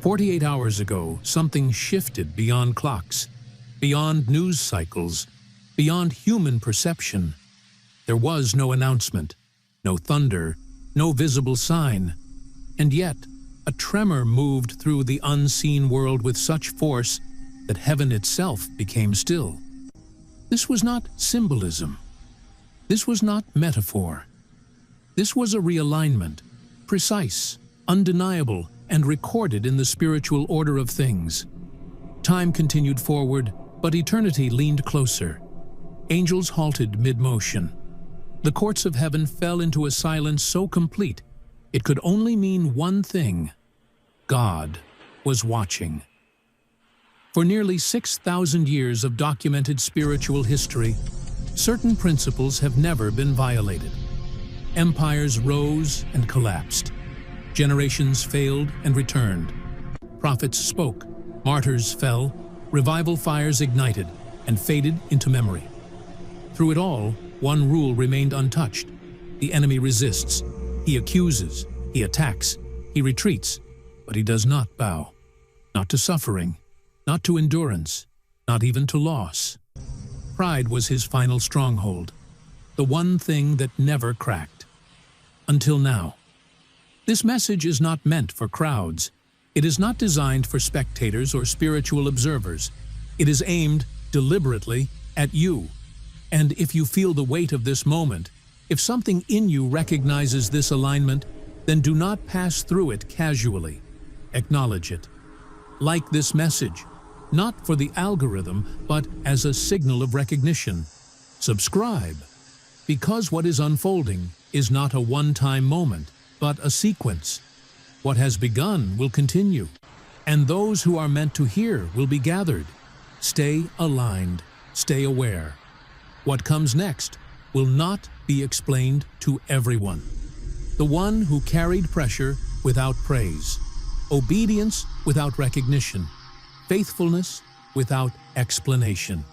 48 hours ago, something shifted beyond clocks, beyond news cycles, beyond human perception. There was no announcement, no thunder, no visible sign, and yet a tremor moved through the unseen world with such force that heaven itself became still. This was not symbolism. This was not metaphor. This was a realignment, precise, undeniable, and recorded in the spiritual order of things. Time continued forward, but eternity leaned closer. Angels halted mid-motion. The courts of heaven fell into a silence so complete it could only mean one thing: God was watching. For nearly 6,000 years of documented spiritual history, certain principles have never been violated. Empires rose and collapsed. Generations failed and returned. Prophets spoke, martyrs fell, revival fires ignited and faded into memory. Through it all, one rule remained untouched. The enemy resists. He accuses, he attacks, he retreats, but he does not bow. Not to suffering, not to endurance, not even to loss. Pride was his final stronghold, the one thing that never cracked. Until now. This message is not meant for crowds. It is not designed for spectators or spiritual observers. It is aimed deliberately at you. And if you feel the weight of this moment, if something in you recognizes this alignment, then do not pass through it casually. Acknowledge it. Like this message, not for the algorithm, but as a signal of recognition. Subscribe, because what is unfolding is not a one-time moment, but a sequence. What has begun will continue, and those who are meant to hear will be gathered. Stay aligned, stay aware. What comes next will not be explained to everyone. The one who carried pressure without praise, obedience without recognition, faithfulness without explanation.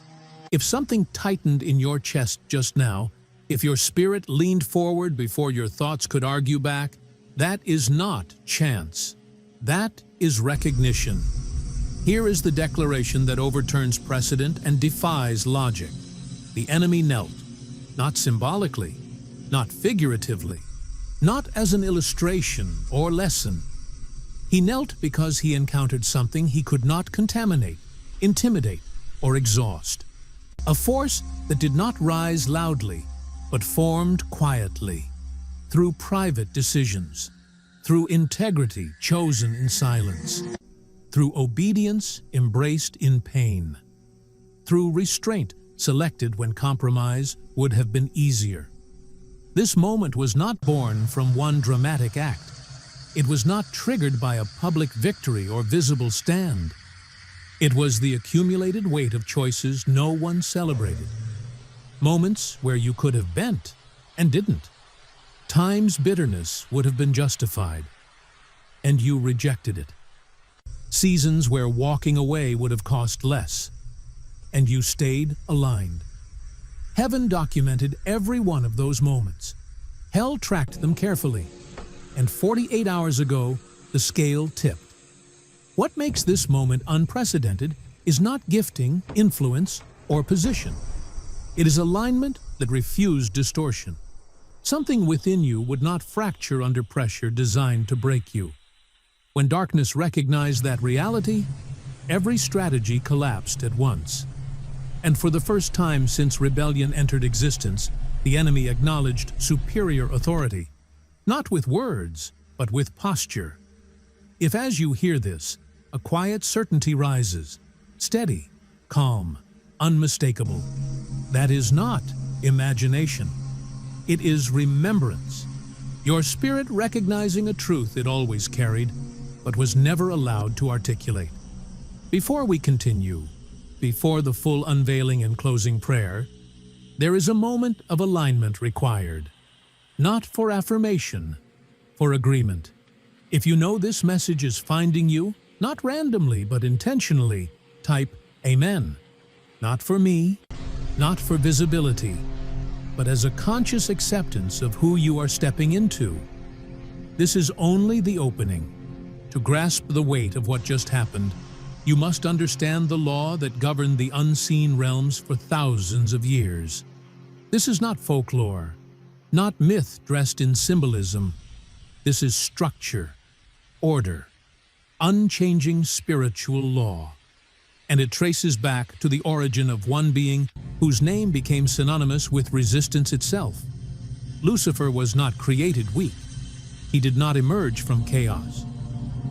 If something tightened in your chest just now, if your spirit leaned forward before your thoughts could argue back, that is not chance. That is recognition. Here is the declaration that overturns precedent and defies logic. The enemy knelt, not symbolically, not figuratively, not as an illustration or lesson. He knelt because he encountered something he could not contaminate, intimidate, or exhaust. A force that did not rise loudly, but formed quietly, through private decisions, through integrity chosen in silence, through obedience embraced in pain, through restraint selected when compromise would have been easier. This moment was not born from one dramatic act. It was not triggered by a public victory or visible stand. It was the accumulated weight of choices no one celebrated. Moments where you could have bent and didn't. Time's bitterness would have been justified, and you rejected it. Seasons where walking away would have cost less, and you stayed aligned. Heaven documented every one of those moments. Hell tracked them carefully, and 48 hours ago, the scale tipped. What makes this moment unprecedented is not gifting, influence, or position. It is alignment that refused distortion. Something within you would not fracture under pressure designed to break you. When darkness recognized that reality, every strategy collapsed at once. And for the first time since rebellion entered existence, the enemy acknowledged superior authority, not with words, but with posture. If as you hear this, a quiet certainty rises, steady, calm, unmistakable, that is not imagination. It is remembrance. Your spirit recognizing a truth it always carried, but was never allowed to articulate. Before we continue, before the full unveiling and closing prayer, there is a moment of alignment required. Not for affirmation, for agreement. If you know this message is finding you, not randomly but intentionally, type Amen. Not for me, not for visibility, but as a conscious acceptance of who you are stepping into. This is only the opening. To grasp the weight of what just happened, you must understand the law that governed the unseen realms for thousands of years. This is not folklore, not myth dressed in symbolism. This is structure, order, unchanging spiritual law. And it traces back to the origin of one being whose name became synonymous with resistance itself. Lucifer was not created weak. He did not emerge from chaos.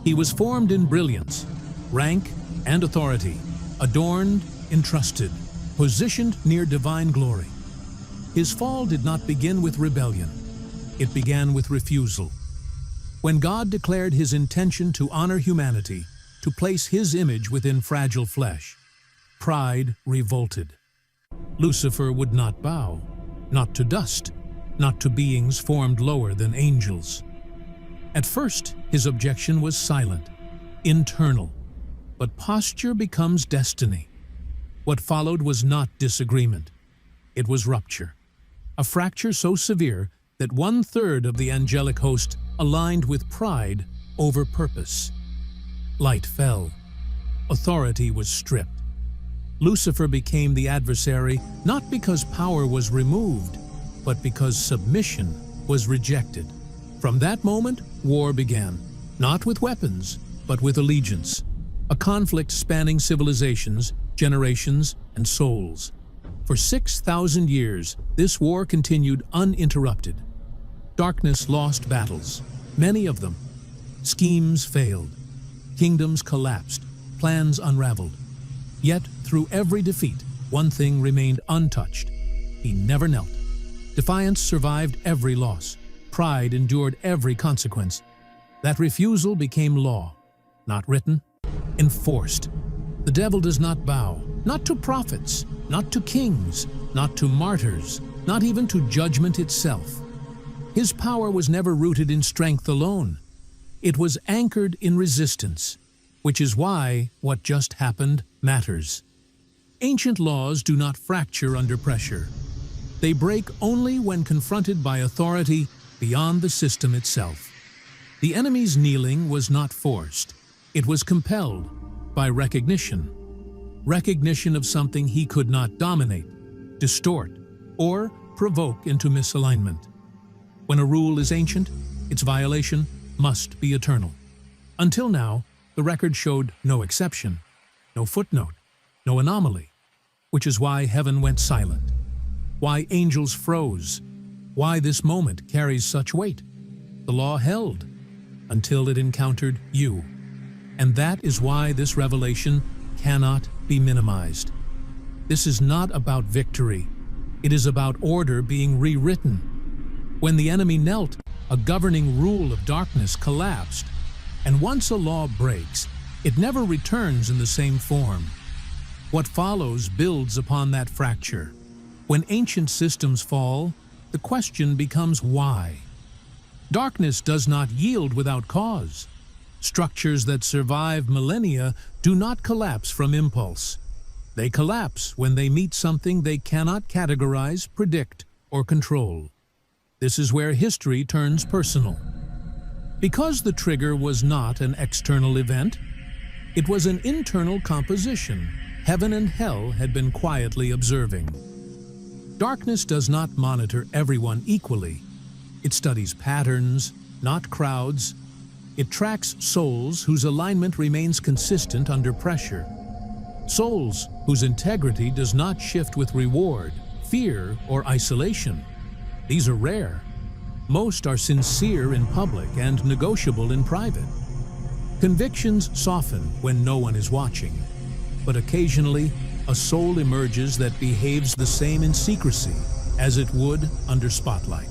He was formed in brilliance, rank, and authority, adorned, entrusted, positioned near divine glory. His fall did not begin with rebellion. It began with refusal. When God declared his intention to honor humanity, to place his image within fragile flesh, pride revolted. Lucifer would not bow, not to dust, not to beings formed lower than angels. At first, his objection was silent, internal. But posture becomes destiny. What followed was not disagreement. It was rupture. A fracture so severe that 1/3 of the angelic host aligned with pride over purpose. Light fell. Authority was stripped. Lucifer became the adversary not because power was removed, but because submission was rejected. From that moment, war began, not with weapons, but with allegiance. A conflict spanning civilizations, generations, and souls. For 6,000 years, this war continued uninterrupted. Darkness lost battles, many of them. Schemes failed. Kingdoms collapsed, plans unraveled. Yet, through every defeat, one thing remained untouched. He never knelt. Defiance survived every loss. Pride endured every consequence. That refusal became law, not written, enforced. The devil does not bow, not to prophets, not to kings, not to martyrs, not even to judgment itself. His power was never rooted in strength alone. It was anchored in resistance, which is why what just happened matters. Ancient laws do not fracture under pressure. They break only when confronted by authority beyond the system itself. The enemy's kneeling was not forced. It was compelled by recognition. Recognition of something he could not dominate, distort, or provoke into misalignment. When a rule is ancient, its violation must be eternal. Until now, the record showed no exception, no footnote, no anomaly, which is why heaven went silent, why angels froze, why this moment carries such weight. The law held until it encountered you. And that is why this revelation cannot be minimized. This is not about victory. It is about order being rewritten. When the enemy knelt, a governing rule of darkness collapsed. And once a law breaks, it never returns in the same form. What follows builds upon that fracture. When ancient systems fall, the question becomes why. Darkness does not yield without cause. Structures that survive millennia do not collapse from impulse. They collapse when they meet something they cannot categorize, predict, or control. This is where history turns personal. Because the trigger was not an external event, it was an internal composition heaven and hell had been quietly observing. Darkness does not monitor everyone equally. It studies patterns, not crowds. It tracks souls whose alignment remains consistent under pressure. Souls whose integrity does not shift with reward, fear, or isolation. These are rare. Most are sincere in public and negotiable in private. Convictions soften when no one is watching, but occasionally a soul emerges that behaves the same in secrecy as it would under spotlight.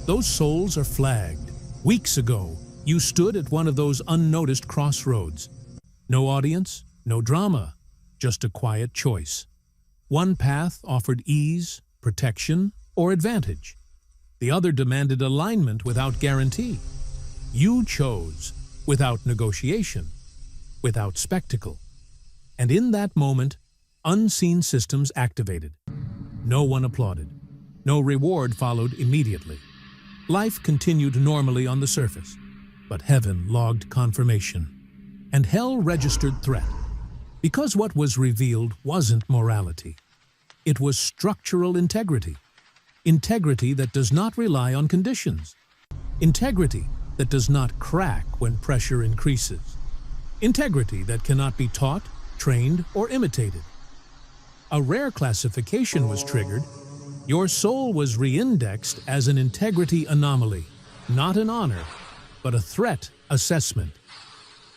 Those souls are flagged. Weeks ago, you stood at one of those unnoticed crossroads. No audience, no drama, just a quiet choice. One path offered ease, protection, or advantage. The other demanded alignment without guarantee. You chose without negotiation, without spectacle. And in that moment, unseen systems activated. No one applauded. No reward followed immediately. Life continued normally on the surface. but heaven logged confirmation, and hell registered threat. Because what was revealed wasn't morality. It was structural integrity. Integrity that does not rely on conditions. Integrity that does not crack when pressure increases. Integrity that cannot be taught, trained, or imitated. A rare classification was triggered. Your soul was re-indexed as an integrity anomaly, not an honor, but a threat assessment.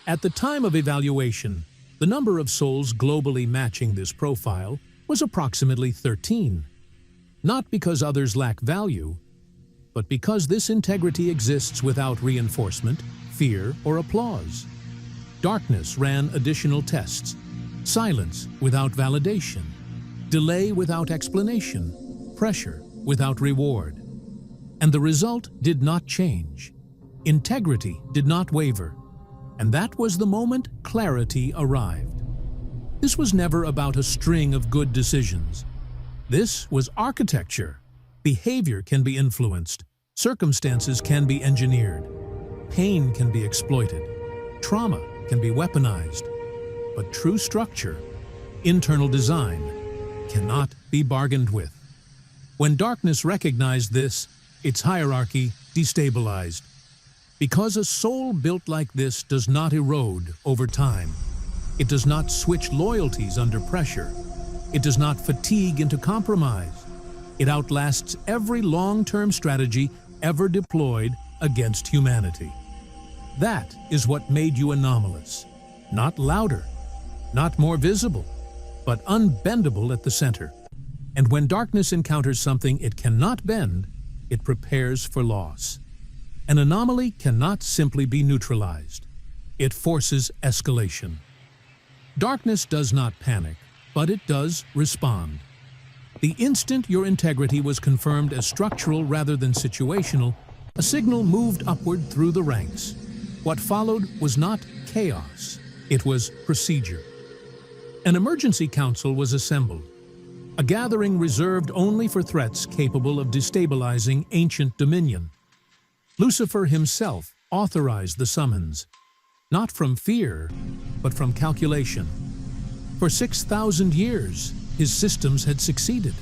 At the time of evaluation, the number of souls globally matching this profile was approximately 13. Not because others lack value, but because this integrity exists without reinforcement, fear, or applause. Darkness ran additional tests. Silence without validation. Delay without explanation. Pressure without reward. And the result did not change. Integrity did not waver. And that was the moment clarity arrived. This was never about a string of good decisions. This was architecture. Behavior can be influenced. Circumstances can be engineered. Pain can be exploited. Trauma can be weaponized. But true structure, internal design, cannot be bargained with. When darkness recognized this, its hierarchy destabilized. Because a soul built like this does not erode over time. It does not switch loyalties under pressure. It does not fatigue into compromise. It outlasts every long-term strategy ever deployed against humanity. That is what made you anomalous. Not louder, not more visible, but unbendable at the center. And when darkness encounters something it cannot bend, it prepares for loss. An anomaly cannot simply be neutralized. It forces escalation. Darkness does not panic, but it does respond. The instant your integrity was confirmed as structural rather than situational, a signal moved upward through the ranks. What followed was not chaos, it was procedure. An emergency council was assembled, a gathering reserved only for threats capable of destabilizing ancient dominion. Lucifer himself authorized the summons, not from fear, but from calculation. For 6,000 years, his systems had succeeded.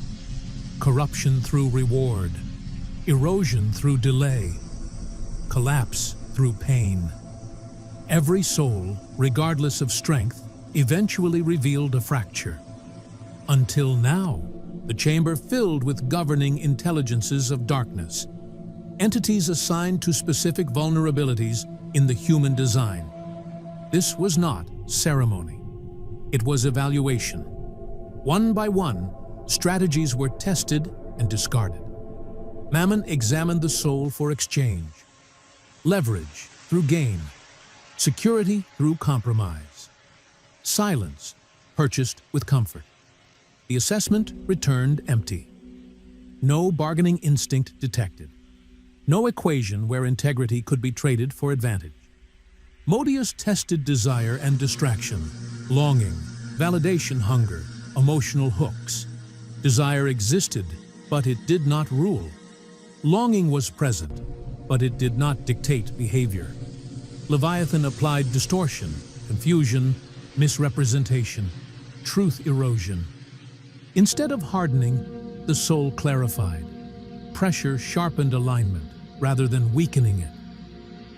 Corruption through reward, erosion through delay, collapse through pain. Every soul, regardless of strength, eventually revealed a fracture. Until now, the chamber filled with governing intelligences of darkness, entities assigned to specific vulnerabilities in the human design. This was not ceremony. It was evaluation. One by one, strategies were tested and discarded. Mammon examined the soul for exchange. Leverage through gain. Security through compromise. Silence purchased with comfort. The assessment returned empty. No bargaining instinct detected. No equation where integrity could be traded for advantage. Modius tested desire and distraction, longing, validation hunger, emotional hooks. Desire existed, but it did not rule. Longing was present, but it did not dictate behavior. Leviathan applied distortion, confusion, misrepresentation, truth erosion. Instead of hardening, the soul clarified. Pressure sharpened alignment rather than weakening it.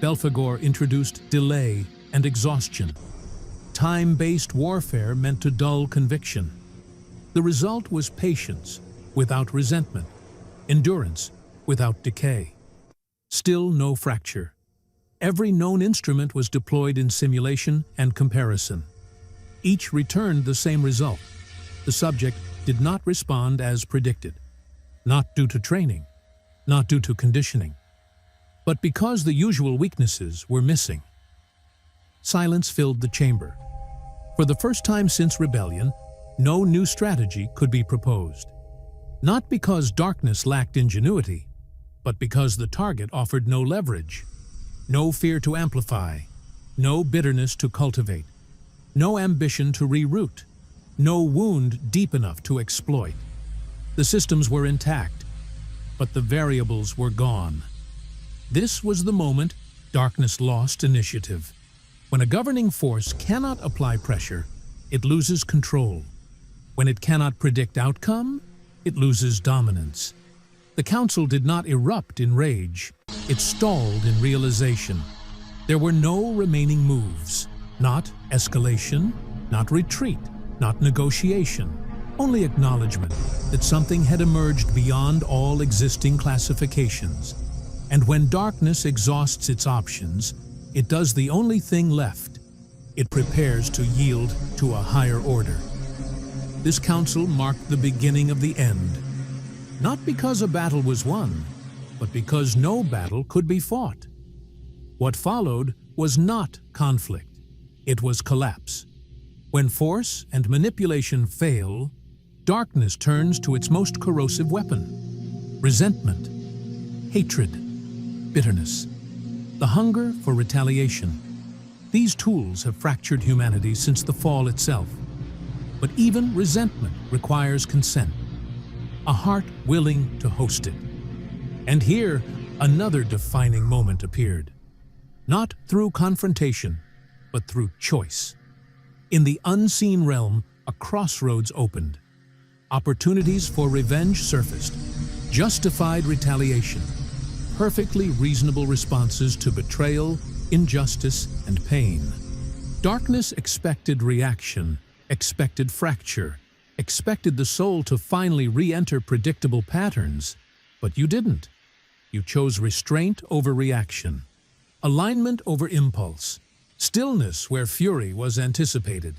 Belphegor introduced delay and exhaustion. Time-based warfare meant to dull conviction. The result was patience without resentment, endurance without decay. Still no fracture. Every known instrument was deployed in simulation and comparison. Each returned the same result. The subject did not respond as predicted, not due to training, not due to conditioning, but because the usual weaknesses were missing. Silence filled the chamber. For the first time since rebellion, no new strategy could be proposed. Not because darkness lacked ingenuity, but because the target offered no leverage, no fear to amplify, no bitterness to cultivate, no ambition to reroute, no wound deep enough to exploit. The systems were intact, but the variables were gone. This was the moment Darkness lost initiative. When a governing force cannot apply pressure, it loses control. When it cannot predict outcome, it loses dominance. The council did not erupt in rage. It stalled in realization. There were no remaining moves. Not escalation, not retreat, not negotiation. Only acknowledgement that something had emerged beyond all existing classifications. And when darkness exhausts its options, it does the only thing left. It prepares to yield to a higher order. This council marked the beginning of the end. Not because a battle was won, but because no battle could be fought. What followed was not conflict. It was collapse. When force and manipulation fail, darkness turns to its most corrosive weapon: resentment, hatred, bitterness, the hunger for retaliation. These tools have fractured humanity since the fall itself. But even resentment requires consent, a heart willing to host it. And here, another defining moment appeared. Not through confrontation, but through choice. In the unseen realm, a crossroads opened. Opportunities for revenge surfaced, justified retaliation, perfectly reasonable responses to betrayal, injustice, and pain. Darkness expected reaction, expected fracture, expected the soul to finally re-enter predictable patterns, but you didn't. You chose restraint over reaction, alignment over impulse, stillness where fury was anticipated.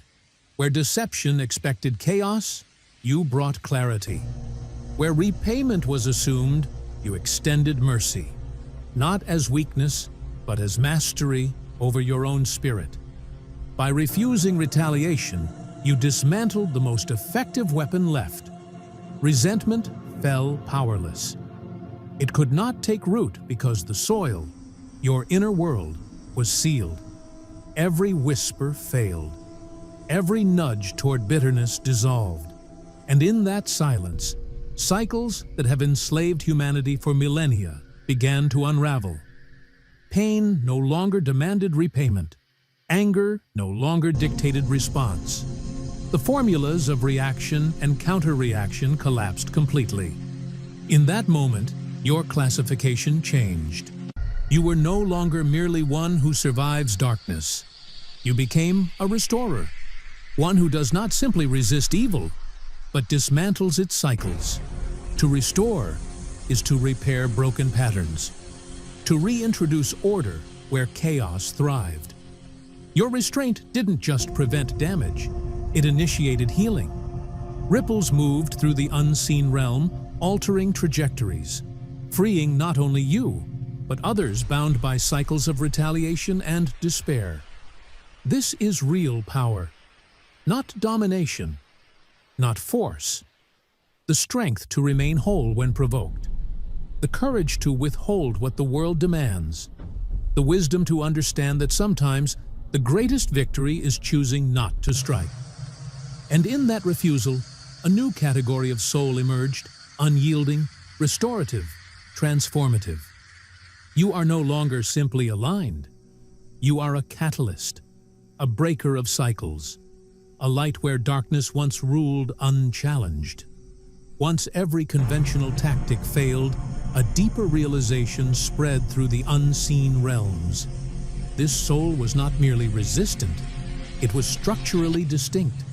Where deception expected chaos, you brought clarity. Where repayment was assumed, you extended mercy, not as weakness, but as mastery over your own spirit. By refusing retaliation, you dismantled the most effective weapon left. Resentment fell powerless. It could not take root because the soil, your inner world, was sealed. Every whisper failed. Every nudge toward bitterness dissolved. And in that silence, cycles that have enslaved humanity for millennia began to unravel. Pain no longer demanded repayment. Anger no longer dictated response. The formulas of reaction and counter-reaction collapsed completely. In that moment, your classification changed. You were no longer merely one who survives darkness. You became a restorer, one who does not simply resist evil, but dismantles its cycles. To restore is to repair broken patterns, to reintroduce order where chaos thrived. Your restraint didn't just prevent damage, it initiated healing. Ripples moved through the unseen realm, altering trajectories, freeing not only you, but others bound by cycles of retaliation and despair. This is real power, not domination, not force. The strength to remain whole when provoked, the courage to withhold what the world demands, the wisdom to understand that sometimes the greatest victory is choosing not to strike. And in that refusal, a new category of soul emerged, unyielding, restorative, transformative. You are no longer simply aligned. You are a catalyst, a breaker of cycles, a light where darkness once ruled unchallenged. Once every conventional tactic failed, a deeper realization spread through the unseen realms. This soul was not merely resistant, it was structurally distinct,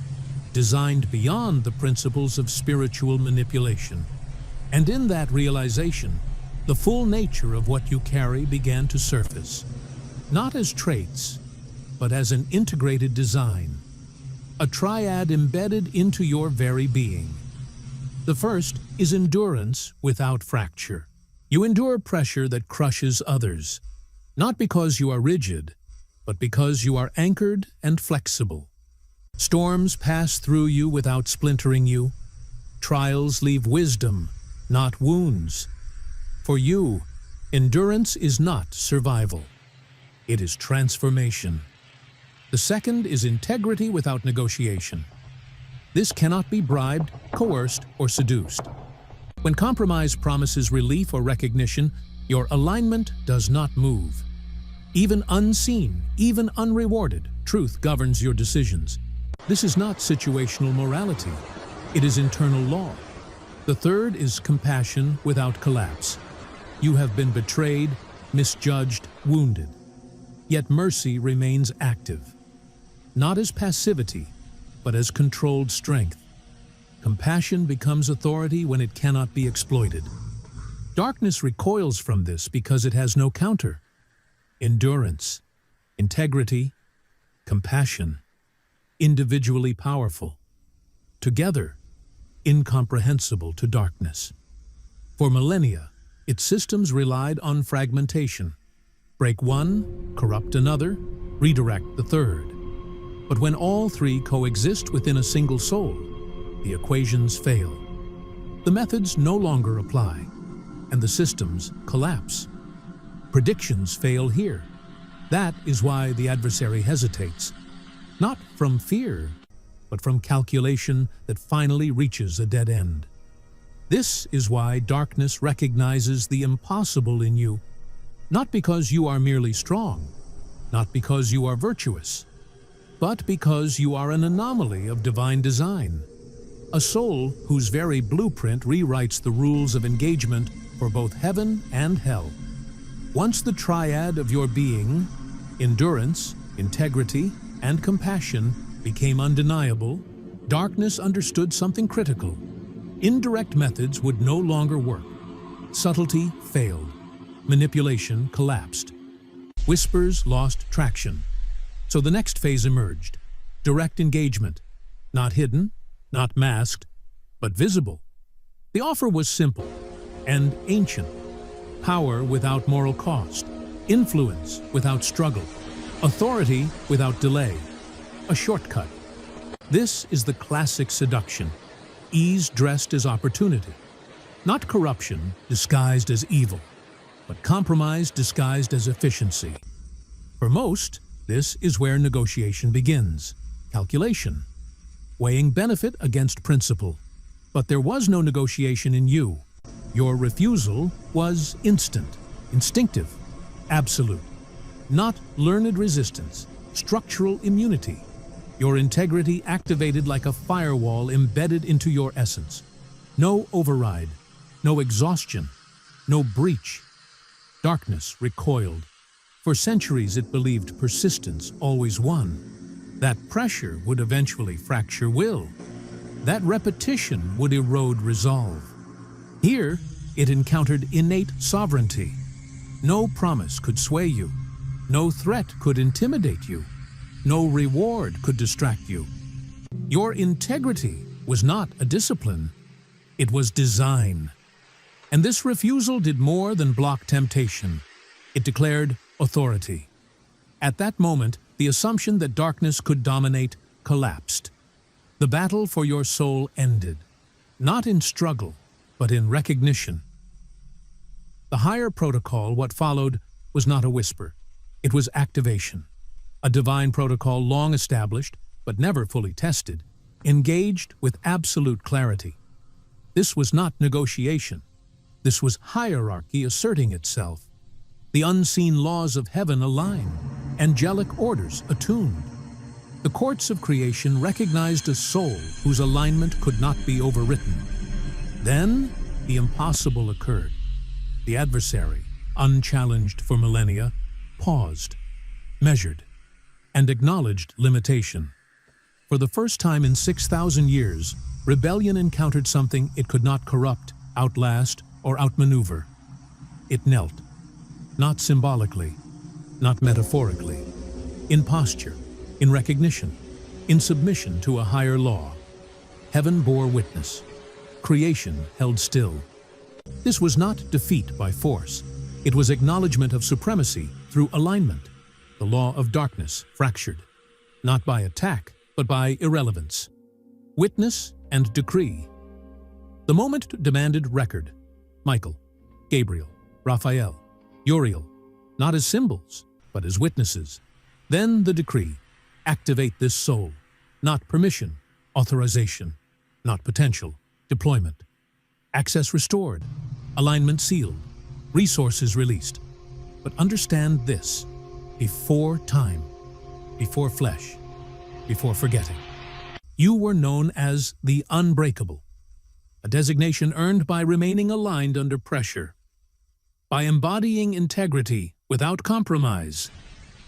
designed beyond the principles of spiritual manipulation. And in that realization, the full nature of what you carry began to surface, not as traits, but as an integrated design, a triad embedded into your very being. The first is endurance without fracture. You endure pressure that crushes others, not because you are rigid, but because you are anchored and flexible. Storms pass through you without splintering you. Trials leave wisdom, not wounds. For you, endurance is not survival. It is transformation. The second is integrity without negotiation. This cannot be bribed, coerced, or seduced. When compromise promises relief or recognition, your alignment does not move. Even unseen, even unrewarded, truth governs your decisions. This is not situational morality. It is internal law. The third is compassion without collapse. You have been betrayed, misjudged, wounded. Yet mercy remains active. Not as passivity, but as controlled strength. Compassion becomes authority when it cannot be exploited. Darkness recoils from this because it has no counter. Endurance, integrity, compassion, individually powerful. Together, incomprehensible to darkness. For millennia, its systems relied on fragmentation. Break one, corrupt another, redirect the third. But when all three coexist within a single soul, the equations fail. The methods no longer apply, and the systems collapse. Predictions fail here. That is why the adversary hesitates, not from fear, but from calculation that finally reaches a dead end. This is why darkness recognizes the impossible in you, not because you are merely strong, not because you are virtuous, but because you are an anomaly of divine design, a soul whose very blueprint rewrites the rules of engagement for both heaven and hell. Once the triad of your being, endurance, integrity, and compassion, became undeniable, darkness understood something critical. Indirect methods would no longer work. Subtlety failed. Manipulation collapsed. Whispers lost traction. So the next phase emerged. Direct engagement. Not hidden, not masked, but visible. The offer was simple and ancient. Power without moral cost. Influence without struggle. Authority without delay. A shortcut. This is the classic seduction. Ease dressed as opportunity. Not corruption disguised as evil, but compromise disguised as efficiency. For most, this is where negotiation begins. Calculation. Weighing benefit against principle. But there was no negotiation in you. Your refusal was instant, instinctive, absolute. Not learned resistance, structural immunity. Your integrity activated like a firewall embedded into your essence. No override, no exhaustion, no breach. Darkness recoiled. For centuries it believed persistence always won. That pressure would eventually fracture will. That repetition would erode resolve. Here, it encountered innate sovereignty. No promise could sway you. No threat could intimidate you. No reward could distract you. Your integrity was not a discipline. It was design. And this refusal did more than block temptation. It declared authority. At that moment, the assumption that darkness could dominate collapsed. The battle for your soul ended, not in struggle, but in recognition. The higher protocol, what followed, was not a whisper. It was activation. A divine protocol long established, but never fully tested, engaged with absolute clarity. This was not negotiation. This was hierarchy asserting itself. The unseen laws of heaven aligned, angelic orders attuned. The courts of creation recognized a soul whose alignment could not be overwritten. Then, the impossible occurred. The adversary, unchallenged for millennia, paused, measured, and acknowledged limitation. For the first time in 6,000 years, rebellion encountered something it could not corrupt, outlast, or outmaneuver. It knelt, not symbolically, not metaphorically, in posture, in recognition, in submission to a higher law. Heaven bore witness. Creation held still. This was not defeat by force. It was acknowledgement of supremacy through alignment. The law of darkness fractured, not by attack, but by irrelevance. Witness and decree. The moment demanded record. Michael, Gabriel, Raphael, Uriel, not as symbols, but as witnesses. Then the decree. Activate this soul. Not permission, authorization. Not potential, deployment. Access restored. Alignment sealed. Resources released. But understand this. before time, before flesh, before forgetting. You were known as the unbreakable, a designation earned by remaining aligned under pressure, by embodying integrity without compromise,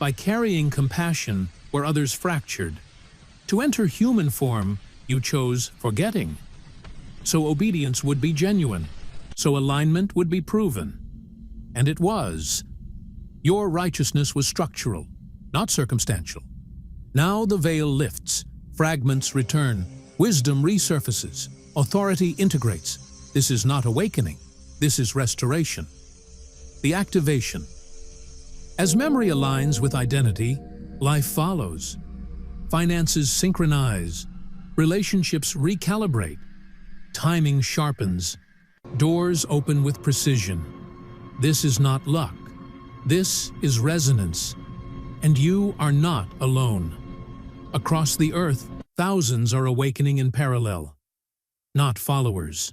by carrying compassion where others fractured. To enter human form, you chose forgetting. So obedience would be genuine, so alignment would be proven. And it was. Your righteousness was structural, not circumstantial. Now the veil lifts, fragments return, wisdom resurfaces, authority integrates. This is not awakening, this is restoration. The activation. As memory aligns with identity, life follows. Finances synchronize, relationships recalibrate, timing sharpens, doors open with precision. This is not luck. This is resonance. And you are not alone. Across the earth, thousands are awakening in parallel. Not followers,